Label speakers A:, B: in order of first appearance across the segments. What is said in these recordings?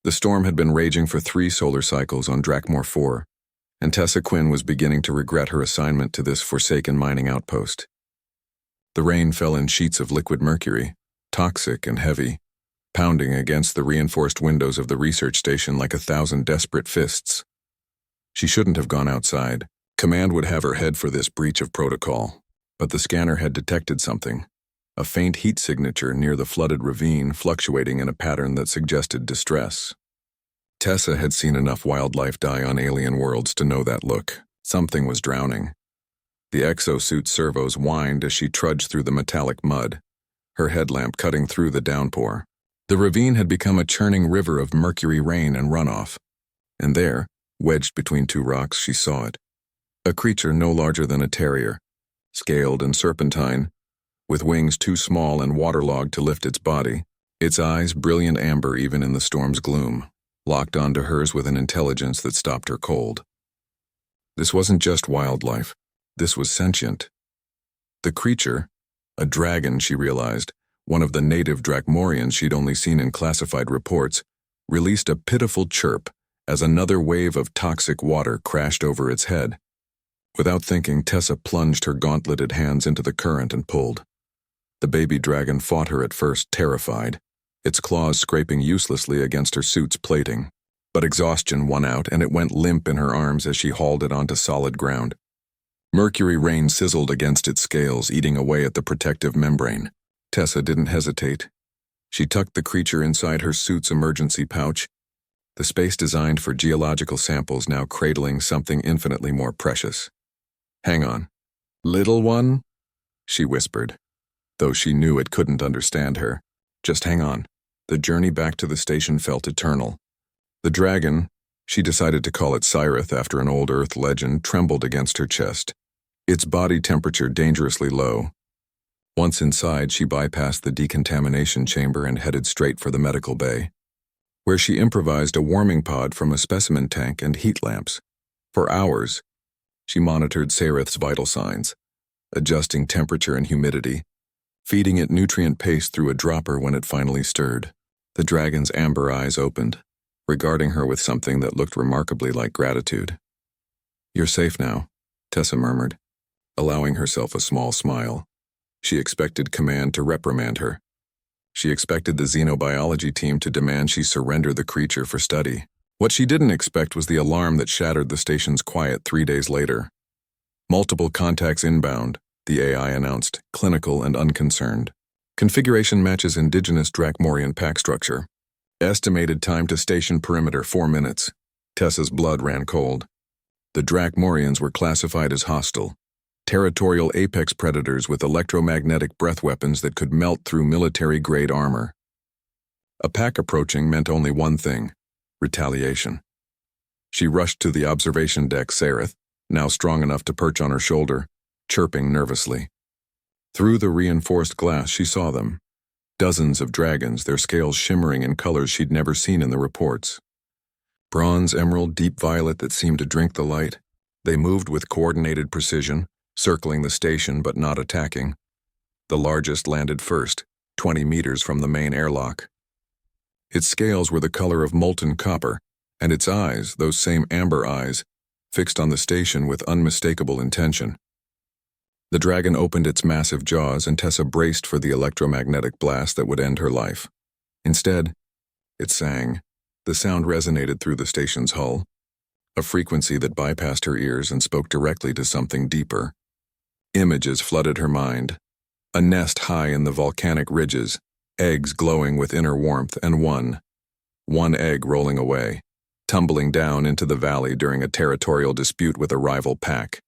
A: The storm had been raging for 3 solar cycles on Drakmor 4, and Tessa Quinn was beginning to regret her assignment to this forsaken mining outpost. The rain fell in sheets of liquid mercury, toxic and heavy, pounding against the reinforced windows of the research station like 1,000 desperate fists. She shouldn't have gone outside. Command would have her head for this breach of protocol, but the scanner had detected something, a faint heat signature near the flooded ravine fluctuating in a pattern that suggested distress. Tessa had seen enough wildlife die on alien worlds to know that look. Something was drowning. The exosuit servos whined as she trudged through the metallic mud, her headlamp cutting through the downpour. The ravine had become a churning river of mercury rain and runoff, and there, wedged between 2 rocks, she saw it. A creature no larger than a terrier, scaled and serpentine, with wings too small and waterlogged to lift its body, its eyes brilliant amber even in the storm's gloom, locked onto hers with an intelligence that stopped her cold. This wasn't just wildlife. This was sentient. The creature, a dragon, she realized, one of the native Drakmorians she'd only seen in classified reports, released a pitiful chirp as another wave of toxic water crashed over its head. Without thinking, Tessa plunged her gauntleted hands into the current and pulled. The baby dragon fought her at first, terrified, its claws scraping uselessly against her suit's plating. But exhaustion won out, and it went limp in her arms as she hauled it onto solid ground. Mercury rain sizzled against its scales, eating away at the protective membrane. Tessa didn't hesitate. She tucked the creature inside her suit's emergency pouch, the space designed for geological samples now cradling something infinitely more precious. "Hang on. Little one?" she whispered, though she knew it couldn't understand her. Just hang on. The journey back to the station felt eternal. The dragon, she decided to call it Cyrith after an old Earth legend, trembled against her chest, its body temperature dangerously low. Once inside, she bypassed the decontamination chamber and headed straight for the medical bay, where she improvised a warming pod from a specimen tank and heat lamps. For hours, she monitored Cyrith's vital signs, adjusting temperature and humidity, feeding it nutrient paste through a dropper when it finally stirred. The dragon's amber eyes opened, regarding her with something that looked remarkably like gratitude. "You're safe now," Tessa murmured, allowing herself a small smile. She expected Command to reprimand her. She expected the xenobiology team to demand she surrender the creature for study. What she didn't expect was the alarm that shattered the station's quiet 3 days later. "Multiple contacts inbound," the AI announced, clinical and unconcerned. "Configuration matches indigenous Drakmorian pack structure. Estimated time to station perimeter 4 minutes. Tessa's blood ran cold. The Drakmorians were classified as hostile. Territorial apex predators with electromagnetic breath weapons that could melt through military-grade armor. A pack approaching meant only one thing: retaliation. She rushed to the observation deck, Cyrith, now strong enough to perch on her shoulder, chirping nervously. Through the reinforced glass, she saw them. Dozens of dragons, their scales shimmering in colors she'd never seen in the reports. Bronze, emerald, deep violet that seemed to drink the light. They moved with coordinated precision, circling the station but not attacking. The largest landed first, 20 meters from the main airlock. Its scales were the color of molten copper, and its eyes, those same amber eyes, fixed on the station with unmistakable intention. The dragon opened its massive jaws, and Tessa braced for the electromagnetic blast that would end her life. Instead, it sang. The sound resonated through the station's hull, a frequency that bypassed her ears and spoke directly to something deeper. Images flooded her mind. A nest high in the volcanic ridges, eggs glowing with inner warmth, and one egg rolling away, tumbling down into the valley during a territorial dispute with a rival pack.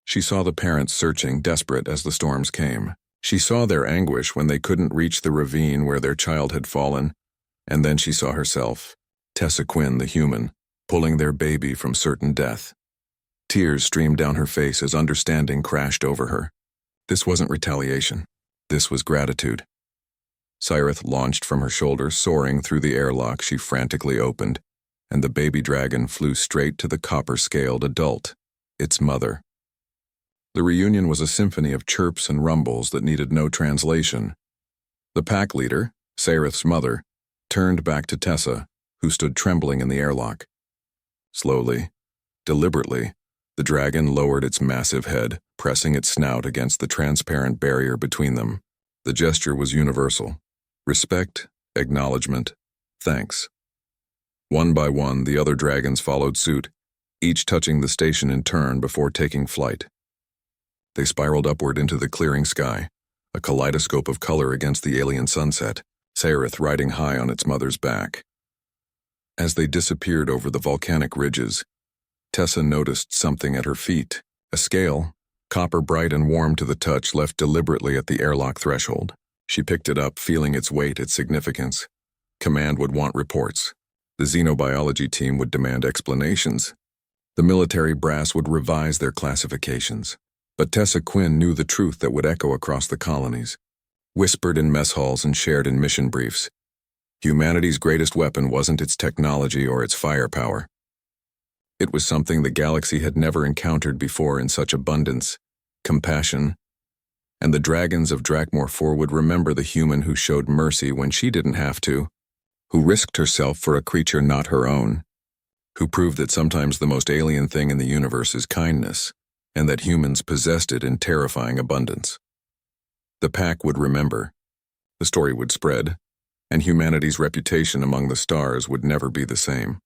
A: She saw the parents searching, desperate as the storms came. She saw their anguish when they couldn't reach the ravine where their child had fallen, and then she saw herself, Tessa Quinn, the human, pulling their baby from certain death. Tears streamed down her face as understanding crashed over her. This wasn't retaliation. This was gratitude. Cyrith launched from her shoulder, soaring through the airlock she frantically opened, and the baby dragon flew straight to the copper-scaled adult, its mother. The reunion was a symphony of chirps and rumbles that needed no translation. The pack leader, Cyrith's mother, turned back to Tessa, who stood trembling in the airlock. Slowly, deliberately, the dragon lowered its massive head, pressing its snout against the transparent barrier between them. The gesture was universal. Respect, acknowledgement, thanks. One by one, the other dragons followed suit, each touching the station in turn before taking flight. They spiraled upward into the clearing sky, a kaleidoscope of color against the alien sunset, Saerith riding high on its mother's back. As they disappeared over the volcanic ridges, Tessa noticed something at her feet, a scale, copper bright and warm to the touch, left deliberately at the airlock threshold. She picked it up, feeling its weight, its significance. Command would want reports. The xenobiology team would demand explanations. The military brass would revise their classifications. But Tessa Quinn knew the truth that would echo across the colonies, whispered in mess halls and shared in mission briefs. Humanity's greatest weapon wasn't its technology or its firepower. It was something the galaxy had never encountered before in such abundance: compassion. And the dragons of Drakmor 4 would remember the human who showed mercy when she didn't have to, who risked herself for a creature not her own, who proved that sometimes the most alien thing in the universe is kindness, and that humans possessed it in terrifying abundance. The pack would remember, the story would spread, and humanity's reputation among the stars would never be the same.